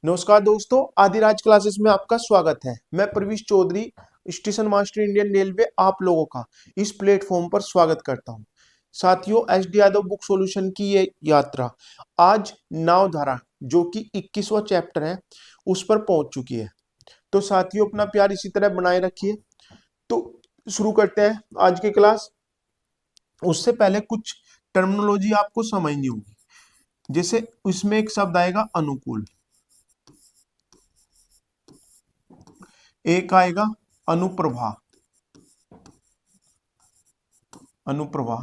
नमस्कार दोस्तों, आदिराज क्लासेस में आपका स्वागत है। मैं Pravish Chaudhary, station master Indian railway, आप लोगों का इस प्लेटफॉर्म पर स्वागत करता हूं। साथियों, S D Yadav book solution की ये यात्रा आज नावधारा जो कि 21वां चैप्टर है उस पर पहुंच चुकी है। तो साथियों, अपना प्यार इसी तरह बनाए रखिए। तो शुरू करते हैं आज की क्लास। उससे पहले कुछ टर्मिनोलॉजी आपको समझनी होगी। जैसे इसमें एक शब्द आएगा अनुकूल, एक आएगा अनुप्रभा, अनुप्रवाह,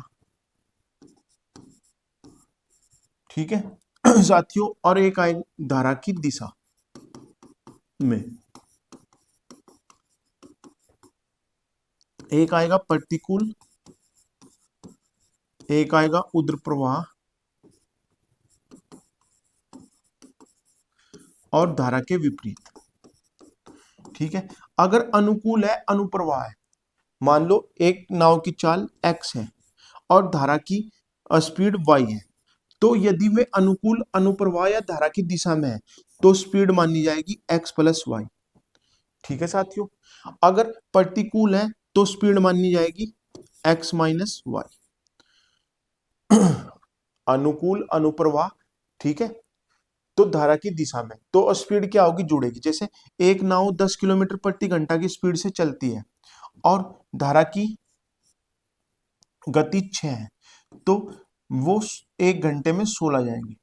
ठीक है साथियों। और एक आएगी धारा की दिशा में, एक आएगा प्रतिकूल, एक आएगा ऊर्ध्व प्रवाह और धारा के विपरीत, ठीक है। अगर अनुकूल है, अनुप्रवाह है, मान लो एक नाव की चाल x है और धारा की स्पीड y है, तो यदि वे अनुकूल अनुप्रवाह या धारा की दिशा में है तो स्पीड मानी जाएगी x प्लस वाई, ठीक है साथियों। अगर प्रतिकूल है तो स्पीड मानी जाएगी x माइनस वाई। अनुकूल अनुप्रवाह, ठीक है। तो धारा की दिशा में तो स्पीड क्या होगी, जुड़ेगी। जैसे एक नाव 10 किलोमीटर प्रति घंटा की स्पीड से चलती है और धारा की गति 6 है, तो वो एक घंटे में 16 जाएंगे।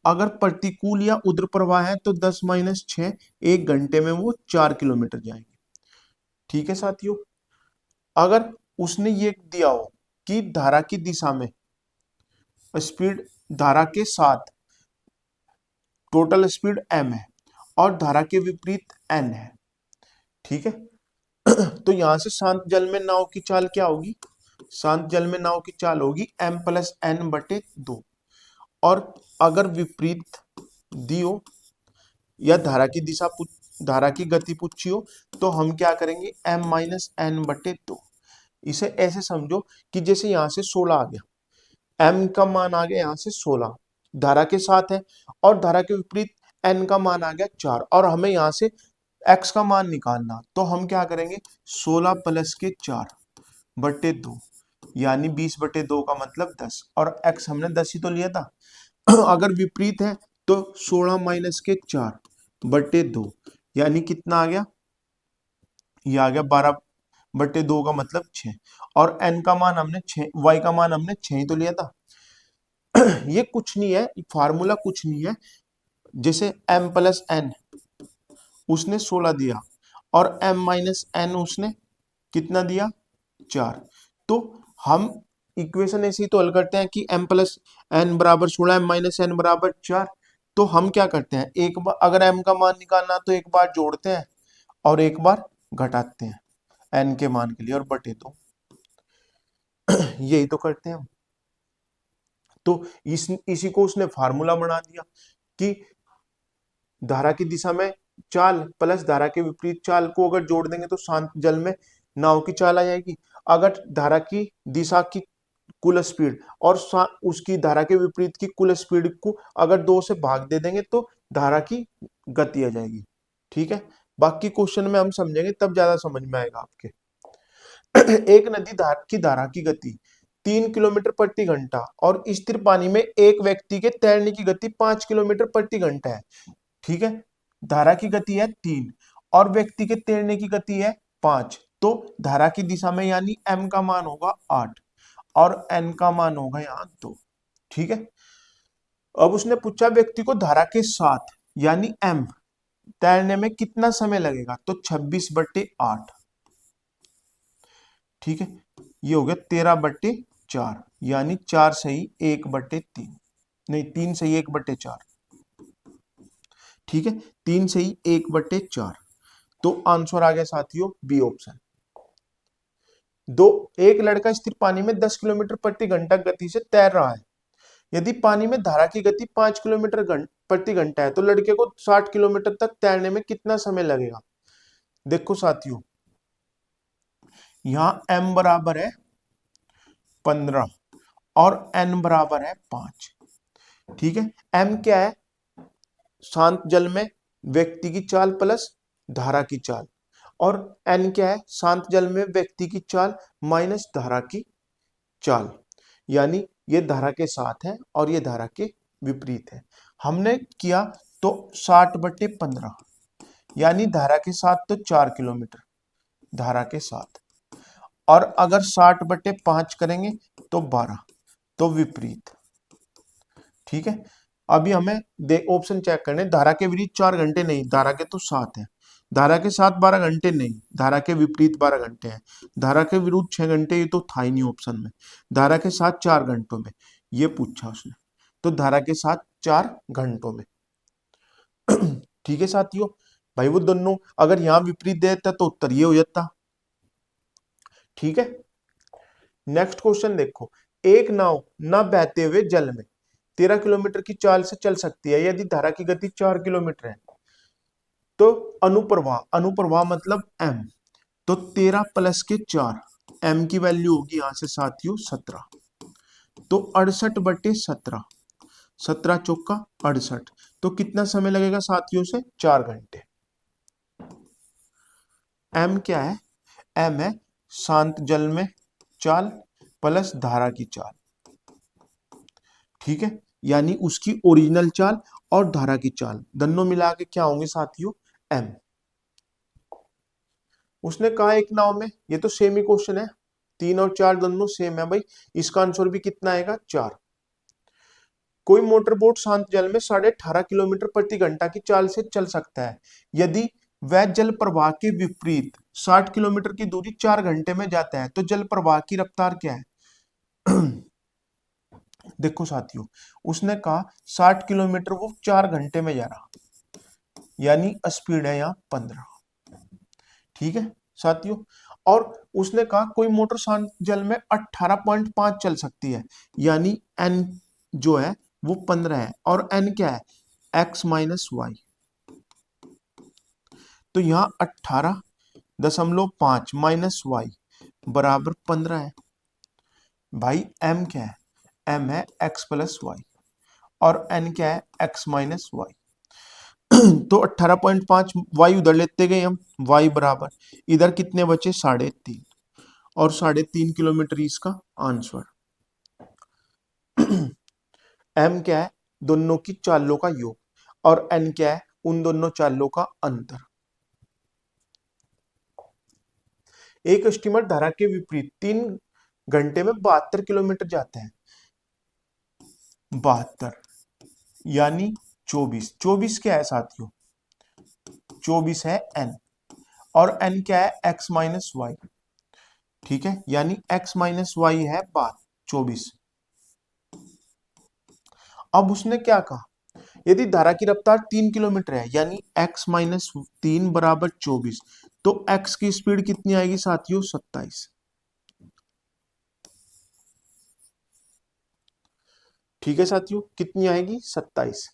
अगर प्रतिकूल या ऊर्ध्व प्रवाह है तो 10 माइनस 6, एक घंटे में वो 4 किलोमीटर जाएंगे, ठीक है साथियों। अगर उसने ये दिया हो कि धारा की दिशा में स्पीड धारा के साथ टोटल स्पीड m है और धारा के विपरीत n है, ठीक है तो यहां से शांत जल में नाव की चाल क्या होगी, शांत जल में नाव की चाल होगी m प्लस n बटे 2। और अगर विपरीत दी हो या धारा की दिशा धारा की गति पूछी हो तो हम क्या करेंगे, m माइनस n बटे 2। इसे ऐसे समझो कि जैसे यहां से 16 आ गया, m का मान आ गया यहां से 16, धारा के साथ है, और धारा के विपरीत n का मान आ गया 4, और हमें यहां से x का मान निकालना, तो हम क्या करेंगे, 16 प्लस के 4 बटे 2, यानी 20 बटे 2 का मतलब 10, और x हमने 10 ही तो लिया था। अगर विपरीत है तो 16 माइनस के 4 बटे 2, यानी कितना आ गया, ये आ गया 12 बटे 2 का मतलब 6, और n का मान हमने 6, y का मान हमने 6 ही तो लिया था। ये कुछ नहीं है, फार्मूला कुछ नहीं है। जैसे m प्लस एन उसने 16 दिया और m माइनस एन उसने कितना दिया, 4, तो हम इक्वेशन ऐसे ही तो हल करते हैं कि m प्लस एन बराबर 16, m माइनस एन बराबर 4। तो हम क्या करते हैं, एक बार अगर m का मान निकालना तो एक बार जोड़ते हैं और एक बार घटाते हैं n के मान के लिए, और बटे तो यही तो करते हैं हम। तो इसी को उसने फार्मूला बना दिया कि धारा की दिशा में चाल प्लस धारा के विपरीत चाल को अगर जोड़ देंगे तो शांत जल में नाव की चाल आ जाएगी। अगर धारा की दिशा की कुल स्पीड और उसकी धारा के विपरीत की कुल स्पीड को अगर 2 से भाग दे देंगे तो धारा की गति आ जाएगी, ठीक है। बाकी क्वेश्चन में हम समझेंगे तब ज्यादा समझ में आएगा आपके। एक नदी की धारा की गति 3 किलोमीटर प्रति घंटा और स्थिर पानी में एक व्यक्ति के तैरने की गति 5 किलोमीटर प्रति घंटा है, ठीक है। धारा की गति है 3 और व्यक्ति के तैरने की गति है 5, तो धारा की दिशा में यानी m का मान होगा 8 और n का मान होगा यहाँ 2, ठीक है। अब उसने पूछा व्यक्ति को धारा के साथ यानी m तैरने में कितना समय लगेगा, तो 26 बट्टे 8, ठीक है। ये हो गया 13 बट्टे 4, यानी 4 सही 1 बट्टे 3, नहीं 3 सही 1 बट्टे 4, ठीक है। 3 सही 1 बट्टे 4, तो आंसर आ गया साथियों बी ऑप्शन। दो, एक लड़का स्थिर पानी में 10 किलोमीटर प्रति घंटा गति से तैर रहा है। यदि पानी में धारा की गति 5 किलोमीटर प्रति घंटा है तो लड़के को 60 किलोमीटर तक तैरने में कितना समय लगेगा। देखो साथियों, यहां m बराबर है 15 और n बराबर है 5, ठीक है। m क्या है, शांत जल में व्यक्ति की चाल प्लस धारा की चाल, और एन क्या है, शांत जल में व्यक्ति की चाल माइनस धारा की चाल, यानी ये धारा के साथ है और ये धारा के विपरीत है। हमने किया तो 60/15, यानी धारा के साथ तो 4 किलोमीटर धारा के साथ, और अगर 60/5 करेंगे तो 12, तो विपरीत। ठीक है, अभी हमें ऑप्शन चेक करने, धारा के विपरीत 4 घंटे नहीं, धारा के तो 7 है, धारा के साथ 12 घंटे नहीं, धारा के विपरीत 12 घंटे हैं, धारा के विरुद्ध 6 घंटे, ये तो था ही नहीं ऑप्शन में, धारा के साथ 4 घंटों में ये पूछा उसने, तो धारा के साथ 4 घंटों में। ठीक है साथियों, भाई वो दोनों अगर यहाँ विपरीत दे देता तो उत्तर ये हो जाता। ठीक है, नेक्स्ट क्वेश्चन देखो, एक नाव न बहते हुए जल में 13 किलोमीटर की चाल से चल सकती है यदि धारा की गति 4 किलोमीटर है, तो अनुप्रवाह, अनुप्रवाह मतलब m, तो 13 प्लस के 4, m की वैल्यू होगी यहां से साथियों 17, तो 68/17, 17 चौका 68, तो कितना समय लगेगा साथियों से 4 घंटे। m क्या है, m है शांत जल में चाल प्लस धारा की चाल। ठीक है, यानी उसकी ओरिजिनल चाल और धारा की चाल दोनों मिला के क्या होंगे साथियों, m। उसने कहा एक नाव में, ये तो सेम ही क्वेश्चन है, 3 और 4 दोनों सेम है भाई, इसका आंसर भी कितना आएगा 4। कोई मोटर बोट शांत जल में 18.5 किलोमीटर/घंटा की चाल से चल सकता है यदि वह जल प्रवाह के विपरीत 60 किलोमीटर की दूरी 4 घंटे में जाता है, तो जल प्रवाह की रफ्तार क्या है। देखो साथियों, उसने कहा 60 किलोमीटर वो 4 घंटे में जा रहा, यानी स्पीड है यहाँ 15। ठीक है साथियों, और उसने कहा कोई मोटर शांत जल में 18.5 चल सकती है, यानी n जो है वो 15 है, और n क्या है, x-y, तो यहाँ 18.5 माइनस y बराबर 15 है। भाई m क्या है, m है x प्लस वाई, और n क्या है, x माइनस वाई। तो 18.5 y उधर लेते गए हम, y बराबर इधर कितने बचे 3.5, और 3.5 किलोमीटर इसका आंसर। m क्या है, दोनों की चालों का योग, और n क्या है, उन दोनों चालों का अंतर। एक स्टीमर धारा के विपरीत 3 घंटे में 72 किलोमीटर जाता है, 72 यानी 24, 24 क्या है साथियों, 24 है n, और n क्या है, x माइनस वाई। ठीक है, यानी x माइनस वाई है बात 24। अब उसने क्या कहा, यदि धारा की रफ्तार 3 किलोमीटर है, यानी x माइनस 3 बराबर 24, तो x की स्पीड कितनी आएगी साथियों, 27। ठीक है साथियों, कितनी आएगी, 27।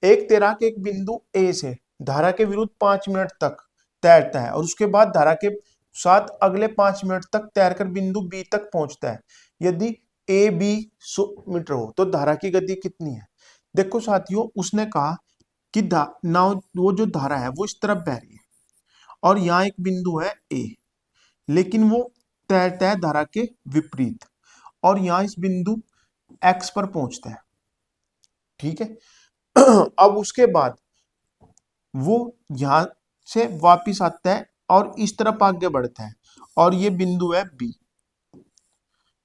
एक तैराक एक बिंदु ए से धारा के विरुद्ध 5 मिनट तक तैरता है, और उसके बाद धारा के साथ अगले 5 मिनट तक तैरकर बिंदु बी तक पहुंचता है, यदि ए बी 100 मीटर हो तो धारा की गति कितनी है। देखो साथियों, उसने कहा कि नाव वो जो धारा है वो इस तरफ बह रही है, और यहाँ एक बिंदु है ए, लेकिन वो तैरता है धारा के विपरीत, और यहाँ इस बिंदु एक्स पर पहुंचता है। ठीक है, अब उसके बाद वो यहां से वापिस आता है और इस तरफ आगे बढ़ता है, और ये बिंदु है बी।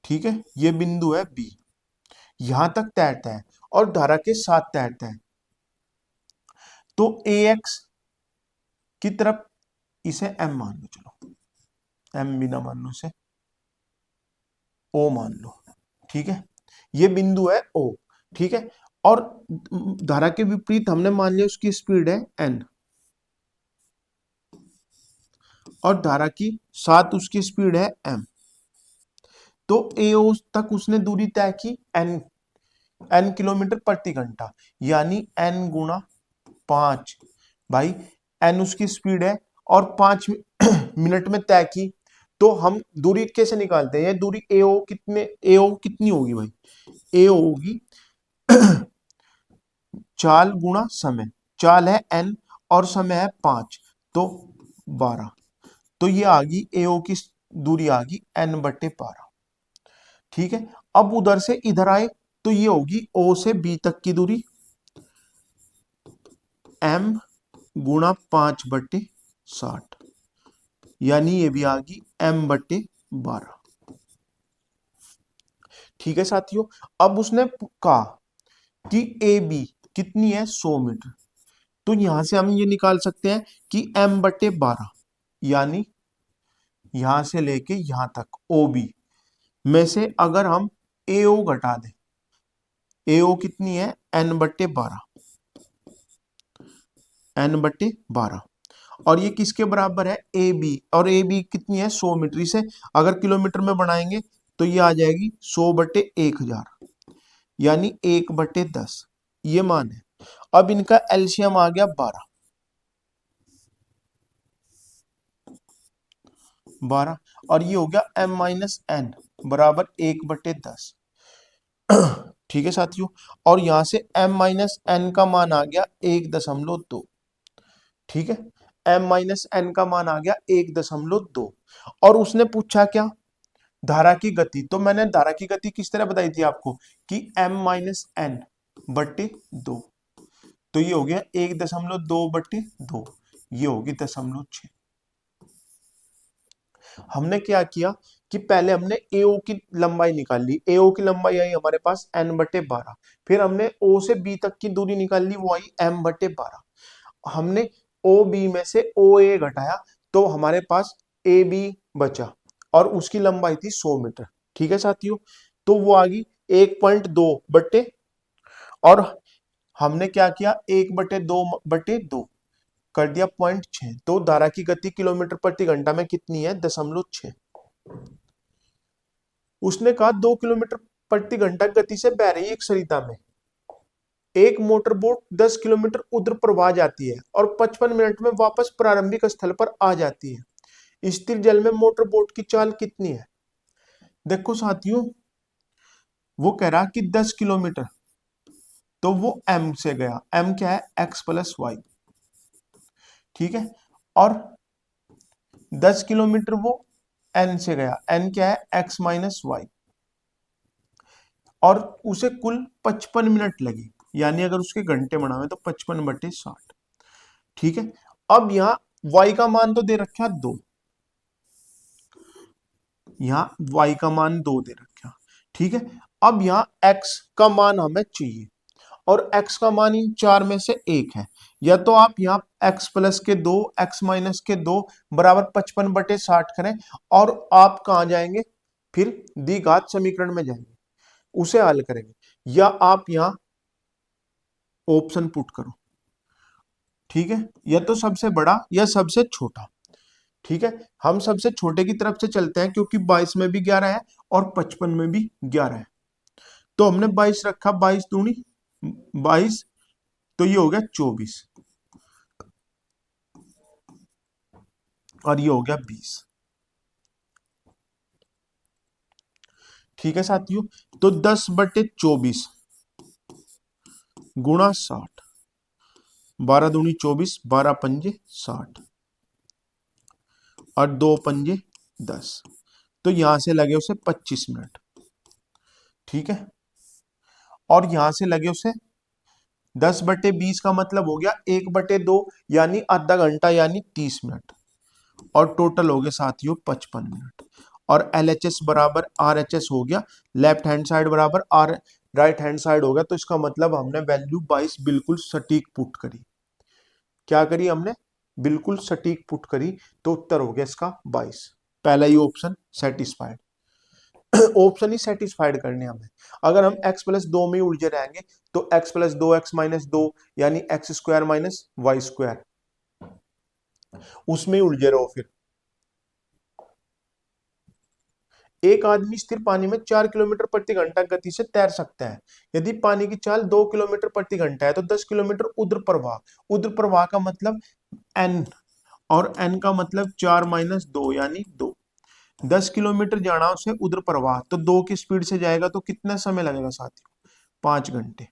ठीक है, ये बिंदु है बी, यहां तक तैरता है और धारा के साथ तैरता है, तो ए एक्स की तरफ इसे एम मान लो, चलो एम भी ना मान लो, इसे ओ मान लो। ठीक है, ये बिंदु है ओ। ठीक है, और धारा के विपरीत हमने मान लिया उसकी स्पीड है एन, और धारा की साथ उसकी स्पीड है एम, तो एओ तक उसने दूरी तय की एन किलोमीटर/घंटा, यानी एन गुणा 5। भाई एन उसकी स्पीड है और 5 मिनट में तय की, तो हम दूरी कैसे निकालते हैं, ये दूरी एओ, एओ कितनी होगी भाई, एओ होगी चाल गुणा समय, चाल है n और समय है 5, तो 12। तो ये आ गई एओ की दूरी आ गई n/12। ठीक है, अब उधर से इधर आए तो ये होगी ओ से बी तक की दूरी m गुणा 5/60, यानी ये भी आ गई m/12। ठीक है साथियों, अब उसने कहा कि ए बी कितनी है 100 मीटर, तो यहां से हम ये निकाल सकते हैं कि m/12, यानी यहां से लेके यहां तक ओ बी में से अगर हम एओ घटा दें, एओ कितनी है n/12, और ये किसके बराबर है ए बी, और ए बी कितनी है 100 मीटर, इसे अगर किलोमीटर में बनाएंगे तो ये आ जाएगी 100/1000, यानी 1/10, ये मान है। अब इनका एलसीएम आ गया 12, और ये हो गया m-n बराबर 1/10। ठीक है साथियों, और यहां से m-n का मान आ गया 1.2। ठीक है, m-n का मान आ गया 1.2, और उसने पूछा क्या, धारा की गति। तो मैंने धारा की गति किस तरह बताई थी आपको कि m-n/2, तो ये हो गया 1.2/2, ये होगी 0.6। हमने क्या किया कि पहले हमने एओ की लंबाई निकाल ली, एओ की लंबाई आई हमारे पास n/12, फिर हमने ओ से बी तक की दूरी निकाल ली, वो आई m/12। हमने ओ बी में से ओ ए घटाया, तो हमारे पास ए बी बचा, और उसकी लंबाई थी 100 मीटर। ठीक है साथियों, तो वो आ गई 1.2 और हमने क्या किया 1/2/2 कर दिया 0.6, तो धारा की गति किलोमीटर प्रति घंटा में कितनी है 0.6। उसने कहा 2 किलोमीटर प्रति घंटा गति से बह रही एक सरिता में एक मोटर बोट 10 किलोमीटर उधर प्रवाह जाती है और 55 मिनट में वापस प्रारंभिक स्थल पर आ जाती है। स्थिर जल में मोटर बोट की चाल कितनी है। देखो साथियों, वो कह रहा कि 10 किलोमीटर, तो वो m से गया, m क्या है x+y। ठीक है, और 10 किलोमीटर वो n से गया, n क्या है x-y, और उसे कुल 55 मिनट लगी, यानी अगर उसके घंटे बनावे तो 55/60। ठीक है, अब यहाँ y का मान तो दे रखा 2, यहाँ y का मान 2 दे रखा। ठीक है, अब यहाँ x का मान हमें चाहिए, और x का मान इन चार में से एक है, या तो आप यहाँ x+2 x-2 बराबर 55/60 करें, और आप कहाँ जाएंगे, फिर द्विघात समीकरण में जाएंगे, उसे हल करेंगे, या आप यहाँ ऑप्शन पुट करो। ठीक है, या तो सबसे बड़ा या सबसे छोटा। ठीक है, हम सबसे छोटे की तरफ से चलते हैं, क्योंकि 22 में भी 11 है और 55 में भी 11 है, तो हमने 22 रखा, 22 दूनी 22, तो ये हो गया 24, और ये हो गया 20। ठीक है साथियों, तो 10/24 गुणा 60, 12 दूनी 24, 12 पंजे 60, और 2 पंजे 10, तो यहां से लगे उसे 25 मिनट। ठीक है, और यहां से लगे उसे 10/20 का मतलब हो गया 1/2, यानी आधा घंटा, यानी 30 मिनट, और टोटल हो गए साथियों 55 मिनट। और LHS बराबर RHS हो गया, लेफ्ट हैंड साइड बराबर आर राइट हैंड साइड हो गया, तो इसका मतलब हमने वैल्यू 22 बिल्कुल सटीक पुट करी। क्या करी हमने, बिल्कुल सटीक पुट करी, तो उत्तर हो गया इसका 22। पहला ही ऑप्शन सेटिस्फाइड। ऑप्शन ही सेटिस्फाइड करने हमें, अगर हम x+2 में उलझे रहेंगे तो x+2 x-2 यानी x² - y², उसमें उलझे रहो। फिर एक आदमी स्थिर पानी में 4 किलोमीटर प्रति घंटा गति से तैर सकता है, यदि पानी की चाल 2 किलोमीटर प्रति घंटा है तो 10 किलोमीटर उद्र प्रवाह का मतलब n, और n का मतलब 4 - 2 यानी 2। 10 किलोमीटर जाना उसे उद्र प्रवाह, तो 2 की स्पीड से जाएगा तो कितना समय लगेगा साथियों, 5 घंटे।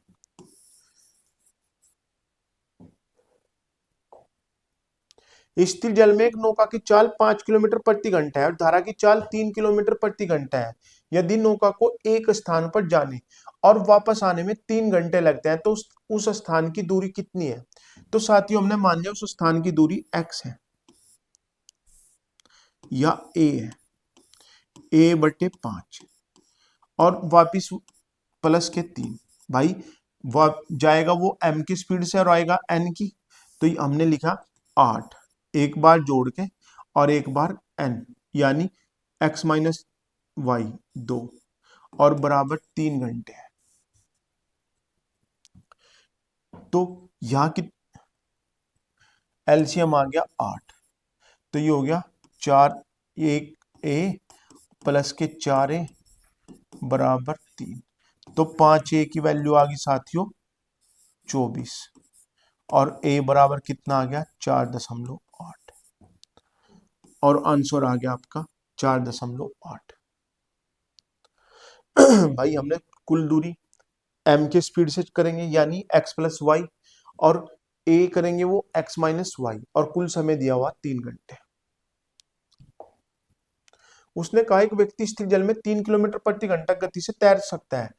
स्थिर जल में एक नौका की चाल 5 किलोमीटर प्रति घंटा है और धारा की चाल 3 किलोमीटर प्रति घंटा है। यदि नौका को एक स्थान पर जाने और वापस आने में 3 घंटे लगते हैं तो उस स्थान की दूरी कितनी है? तो साथियों हमने मान लिया उस स्थान की दूरी x है या a है, a/5 और वापिस प्लस के 3। भाई जाएगा वो m की स्पीड से और आएगा n की, तो हमने लिखा 8 एक बार जोड़ के और एक बार n, यानी x माइनस वाई 2 और बराबर 3 घंटे है। तो यहां की एलसीएम आ गया 8, तो ये हो गया 4 एक a प्लस के 4a बराबर 3। तो 5a की वैल्यू आ गई साथियों 24 और a बराबर कितना आ गया 4.8 और आंसर आ गया आपका 4.8। भाई हमने कुल दूरी m के स्पीड से करेंगे यानी x प्लस वाई और a करेंगे वो x माइनस वाई और कुल समय दिया हुआ 3 घंटे। उसने कहा एक व्यक्ति स्थिर जल में 3 किलोमीटर प्रति घंटा गति से तैर सकता है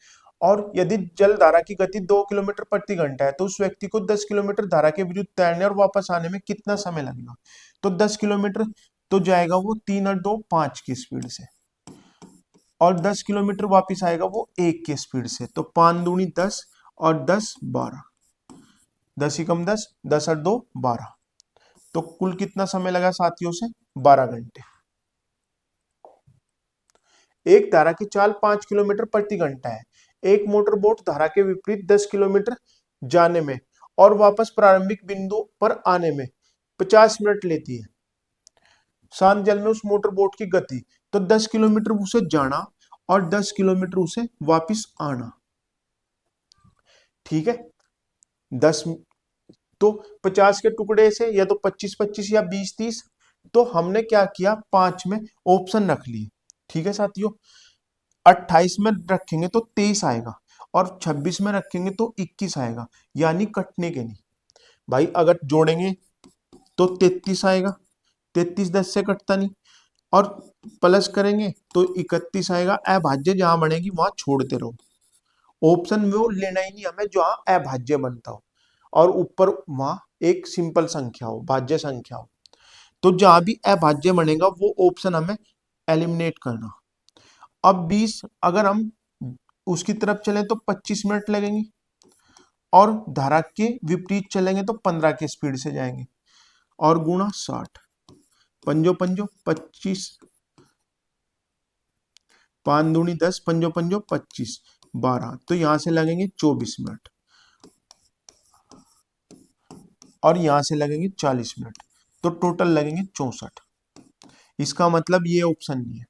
और यदि जल धारा की गति 2 किलोमीटर प्रति घंटा है तो उस व्यक्ति को 10 किलोमीटर धारा के विरुद्ध तैरने और वापस आने में कितना समय लगेगा? तो 10 किलोमीटर तो जाएगा वो 3 और 2 5 की स्पीड से और 10 किलोमीटर वापिस आएगा वो 1 की स्पीड से। तो 5 दूनी 10 और 10 12, 10 ही कम 10, 10 और 2 12, तो कुल कितना समय लगा साथियों से 12 घंटे। एक धारा की चाल 5 किलोमीटर प्रति घंटा है। एक मोटर बोट धारा के विपरीत 10 किलोमीटर जाने में और वापस प्रारंभिक बिंदु पर आने में 50 मिनट लेती है। शांत जल में उस मोटर बोट की गति, तो 10 किलोमीटर उसे जाना और 10 किलोमीटर उसे वापस आना। ठीक है, 10 तो 50 के टुकड़े से या तो 25-25 या 20-30, तो हमने क्या किया 5 में ऑप्शन रख लिए। ठीक है साथियों, 28 में रखेंगे तो 23 आएगा और 26 में रखेंगे तो 21 आएगा, यानी कटने के नहीं। भाई अगर जोड़ेंगे तो 33 आएगा, 33 10 से कटता नहीं, और प्लस करेंगे तो 31 आएगा। अभाज्य जहां बनेगी वहां छोड़ते रहो, ऑप्शन में वो लेना ही नहीं हमें जहां अभाज्य बनता हो और ऊपर वहां एक सिंपल संख्या हो, भाज्य संख्या हो। तो जहां भी अभाज्य बनेगा वो ऑप्शन हमें एलिमिनेट करना। अब 20 अगर हम उसकी तरफ चले तो 25 मिनट लगेंगे और धारा के विपरीत चलेंगे तो 15 की स्पीड से जाएंगे और गुणा 60, पंजो पंजो 25, 5 दूनी 10, पंजो पंजो 25, 12, तो यहां से लगेंगे 24 मिनट और यहां से लगेंगे 40 मिनट, तो टोटल लगेंगे 64। इसका मतलब ये ऑप्शन नहीं है।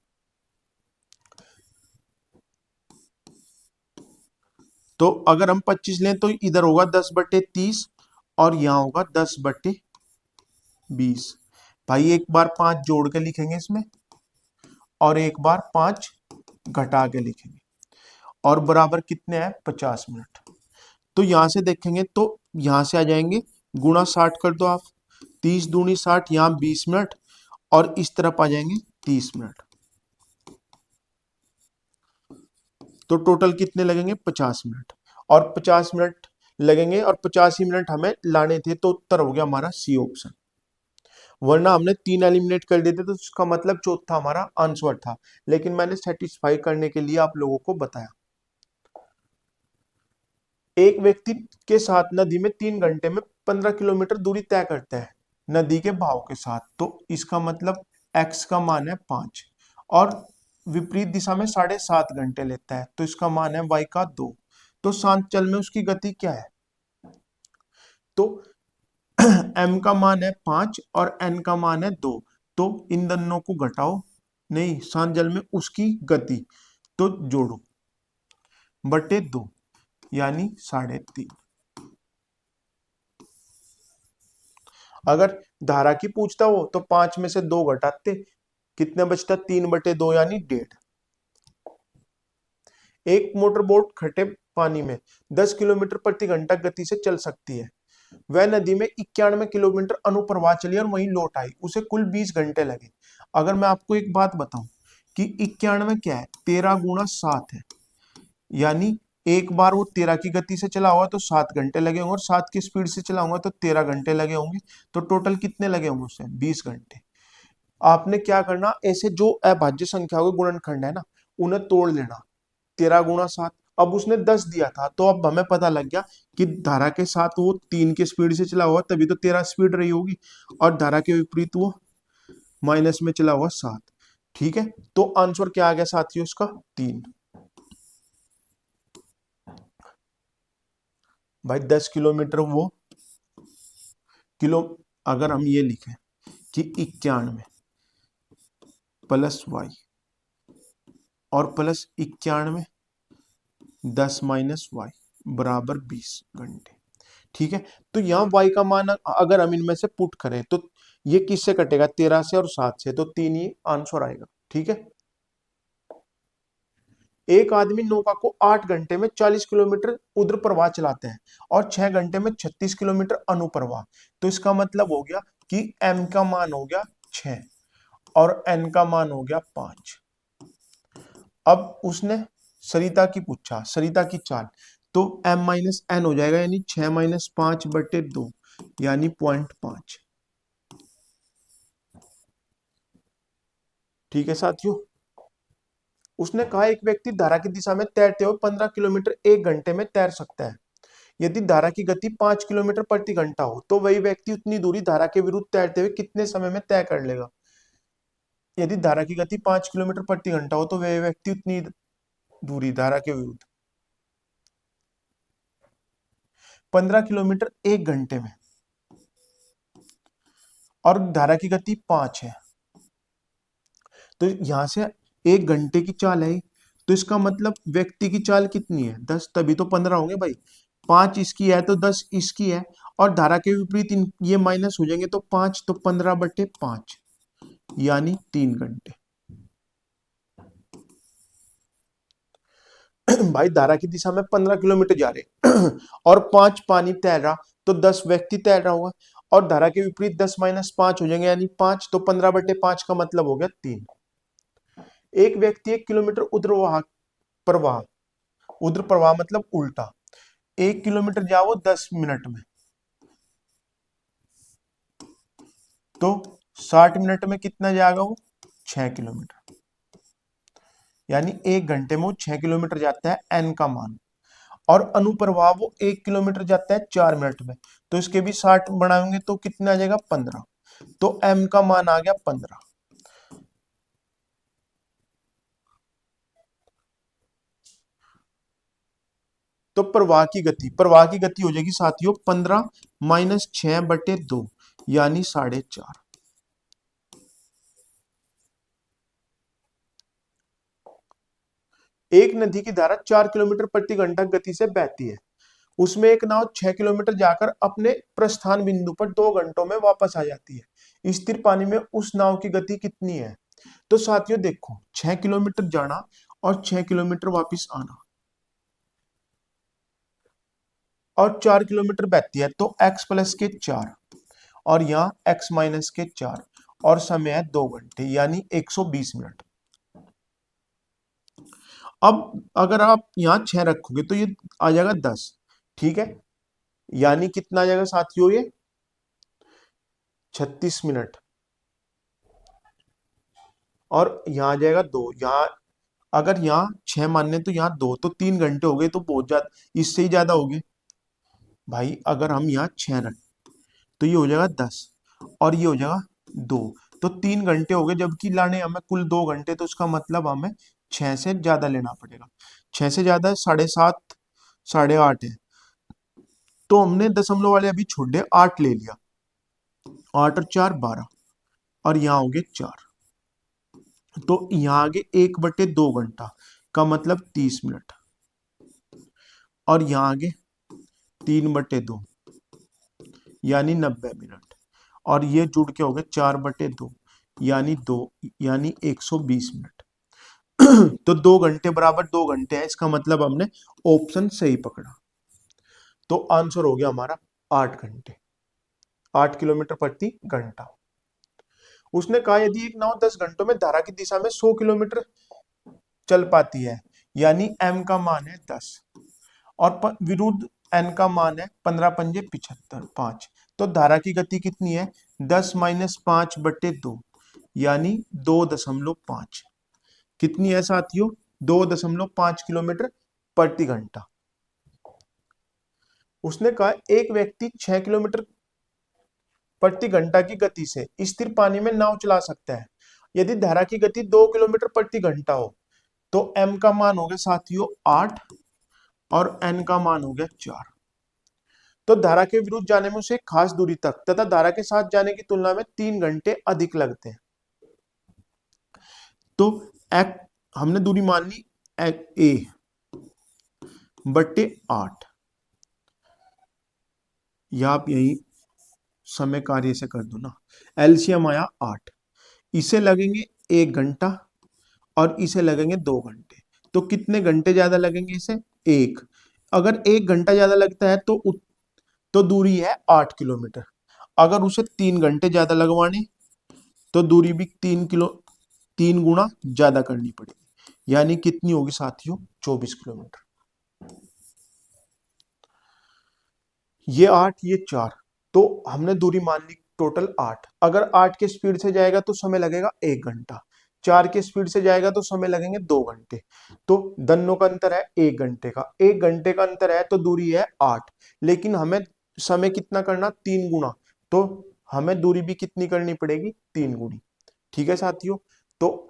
तो अगर हम 25 लें तो इधर होगा 10/30 और यहां होगा 10/20। भाई एक बार 5 जोड़ के लिखेंगे इसमें और एक बार 5 घटा के लिखेंगे और बराबर कितने हैं 50 मिनट। तो यहां से देखेंगे तो यहां से आ जाएंगे गुणा 60 कर दो आप, 30 दूनी 60, यहां 20 मिनट और इस तरफ आ जाएंगे 30 मिनट, तो टोटल कितने लगेंगे 50 मिनट और 50 मिनट लगेंगे और 85 मिनट हमें लाने थे, तो उत्तर हो गया हमारा सी ऑप्शन। वरना हमने 3 एलिमिनेट कर देते तो उसका मतलब चौथा हमारा आंसर था, लेकिन मैंने सेटिस्फाई करने के लिए आप लोगों को बताया। एक व्यक्ति के साथ नदी में 3 घंटे में 15 किलोमीटर दूरी तय करता है नदी के बहाव के साथ, तो इसका मतलब x का मान है 5 और विपरीत दिशा में 7.5 घंटे लेता है, तो इसका मान है y का 2। तो शांत जल में उसकी गति क्या है? तो m का मान है 5 और n का मान है 2, तो इन दोनों को घटाओ, नहीं शांत जल में उसकी गति तो जोड़ो बटे 2 यानी 3.5। अगर धारा की पूछता हो तो 5 में से 2 घटाते कितने बचता 3/2 यानी 1.5। एक मोटर बोट खट्टे पानी में 10 किलोमीटर प्रति घंटा गति से चल सकती है। वह नदी में 91 किलोमीटर अनुप्रवाह चली और वहीं लौट आई, उसे कुल 20 घंटे लगे। अगर मैं आपको एक बात बताऊं कि 91 क्या है, 13 × 7 है, यानी एक बार वो 13 की गति से चला होगा तो 7 घंटे लगे होंगे, और 7 की स्पीड से चला होगा तो 13 घंटे लगे होंगे। तो टोटल कितने लगे होंगे उससे? 20 घंटे। आपने क्या करना, ऐसे जो अभाज्य संख्याओं के गुणनखंड है ना, उन्हें तोड़ लेना। 13 × 7, अब उसने 10 दिया था, तो अब हमें पता लग गया कि धारा के साथ वो 3 की स्पीड से चला हुआ, तभी तो 13 स्पीड रही होगी, और धारा के विपरीत वो माइनस में चला हुआ 7। ठीक है, तो आंसर क्या आ गया साथियों उसका? 3। भाई 10 किलोमीटर वो किलो, अगर हम ये लिखें कि 91 प्लस वाई और प्लस 91 10 माइनस वाई बराबर 20 घंटे। ठीक है, तो यहाँ y का मान अगर हम इनमें से पुट करें तो ये किससे कटेगा? 13 से और 7 से, तो 3 ही आंसर आएगा। ठीक है, एक आदमी नौका को 8 घंटे में 40 किलोमीटर उर्ध्व प्रवाह चलाते हैं और 6 घंटे में 36 किलोमीटर अनुप्रवाह। तो इसका मतलब हो गया कि m का मान हो गया 6 और n का मान हो गया 5। अब उसने सरिता की पूछा, सरिता की चाल, तो m माइनस एन हो जाएगा, यानी 6 माइनस 5/2, यानी 0.5। ठीक है साथियों, उसने कहा एक व्यक्ति धारा की दिशा में तैरते हुए 15 किलोमीटर 1 घंटे में तैर सकता है। यदि धारा की गति 5 किलोमीटर प्रति घंटा हो तो वही व्यक्ति उतनी दूरी धारा के विरुद्ध तैरते हुए कितने समय में तय कर लेगा? यदि धारा की गति 5 किलोमीटर प्रति घंटा हो तो वह व्यक्ति उतनी दूरी धारा के विरुद्ध 15 किलोमीटर 1 घंटे में, और धारा की गति 5 है, तो यहां से 1 घंटे की चाल है, तो इसका मतलब व्यक्ति की चाल कितनी है? 10, तभी तो 15 होंगे भाई। 5 इसकी है तो 10 इसकी है, और धारा के विपरीत ये माइनस हो जाएंगे, तो 5 तो 15/5, यानी 3 घंटे। भाई धारा की दिशा में 15 किलोमीटर जा रहे और 5 पानी तैर रहा, तो 10 व्यक्ति तैर रहा होगा, और धारा के विपरीत 10 माइनस 5 हो जाएंगे, यानी 5, तो 15/5 का मतलब हो गया 3। एक व्यक्ति 1 किलोमीटर प्रवाह उर्ध्व प्रवाह मतलब उल्टा 1 किलोमीटर जाओ 10 मिनट में, तो 60 मिनट में कितना जाएगा वो? 6 किलोमीटर, यानी 1 घंटे में वो 6 किलोमीटर जाता है, एन का मान। और अनुप्रवाह वो 1 किलोमीटर जाता है 4 मिनट में, तो इसके भी 60 बनाएंगे तो कितना आ जाएगा? 15, तो एम का मान आ गया 15। तो प्रवाह की गति हो जाएगी साथियों 15 माइनस 6/2, यानी 4.5। एक नदी की धारा 4 किलोमीटर प्रति घंटा गति से बहती है, उसमें एक नाव 6 किलोमीटर जाकर अपने प्रस्थान बिंदु पर 2 घंटों में वापस आ जाती है। स्थिर पानी में उस नाव की गति कितनी है? तो साथियों देखो, 6 किलोमीटर जाना और 6 किलोमीटर वापस आना, और 4 किलोमीटर बहती है, तो x प्लस के 4 और यहाँ x माइनस के 4, और समय है 2 घंटे, यानी 120 मिनट। अब अगर आप यहाँ 6 रखोगे तो ये आ जाएगा 10। ठीक है, यानी कितना आ जाएगा साथियों? ये 36 मिनट, और यहाँ आ जाएगा 2। यहाँ अगर यहाँ 6 मानने तो यहाँ 2, तो 3 घंटे हो गए, तो बहुत ज्यादा, इससे ही ज्यादा हो गए भाई। अगर हम यहाँ 6 रख तो ये हो जाएगा 10, और ये हो जाएगा 2, तो 3 घंटे हो गए, जबकि लाने हमें कुल 2 घंटे, तो उसका मतलब हमें 6 से ज्यादा लेना पड़ेगा। 6 से ज्यादा 7.5 8.5 है, तो हमने दशमलव वाले अभी छोड़ दे 8 ले लिया, 8 और 4 12, और यहाँ हो गए 4, तो यहाँ आगे 1/2 घंटा का मतलब 30 मिनट, और यहाँ आगे 3/2 यानी 90 मिनट, और ये जुड़ के हो गए 4/2 यानी 2, यानी 120 मिनट। तो 2 घंटे बराबर 2 घंटे है, इसका मतलब हमने ऑप्शन सही पकड़ा, तो आंसर हो गया हमारा 8 घंटे, 8 किलोमीटर प्रति घंटा। उसने कहा यदि एक नाव 10 घंटों में धारा की दिशा में 100 किलोमीटर चल पाती है, यानी m का मान है 10 और विरुद्ध n का मान है 15 पंजे 75 5, तो धारा की गति कितनी है 10-5/2 यानी 2.5। कितनी है साथियों 2.5 किलोमीटर प्रति घंटा। उसने कहा एक व्यक्ति 6 किलोमीटर प्रति घंटा की गति से स्थिर पानी में नाव चला सकता है। यदि धारा की गति 2 किलोमीटर प्रति घंटा हो तो m का मान हो गया साथियों 8 और n का मान हो गया 4। तो धारा के विरुद्ध जाने में उसे खास दूरी तक तथा धारा के साथ जाने की तुलना में 3 घंटे अधिक लगते हैं। तो हमने दूरी मान ली a बट्टे 8, या आप यही समय कार्य से कर दो ना। एलसीएम आया 8, इसे लगेंगे 1 घंटा और इसे लगेंगे 2 घंटे। तो कितने घंटे ज्यादा लगेंगे इसे 1। अगर 1 घंटा ज्यादा लगता है तो दूरी है 8 किलोमीटर। अगर उसे 3 घंटे ज्यादा लगवाने तो दूरी भी 3 गुना ज्यादा करनी पड़ेगी, यानी कितनी होगी साथियों 24 किलोमीटर। ये 8 ये 4, तो हमने दूरी मान ली टोटल 8। अगर 8 के स्पीड से जाएगा तो समय लगेगा 1 घंटा, 4 के स्पीड से जाएगा तो समय लगेंगे 2 घंटे। तो दोनों का अंतर है 1 घंटे का, 1 घंटे का अंतर है तो दूरी है 8, लेकिन हमें समय कितना करना 3 गुना, तो हमें दूरी भी कितनी करनी पड़ेगी 3 गुनी। ठीक है साथियों, तो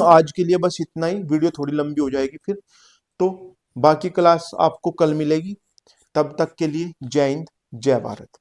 आज के लिए बस इतना ही, वीडियो थोड़ी लंबी हो जाएगी फिर, तो बाकी क्लास आपको कल मिलेगी। तब तक के लिए जय हिंद जय भारत।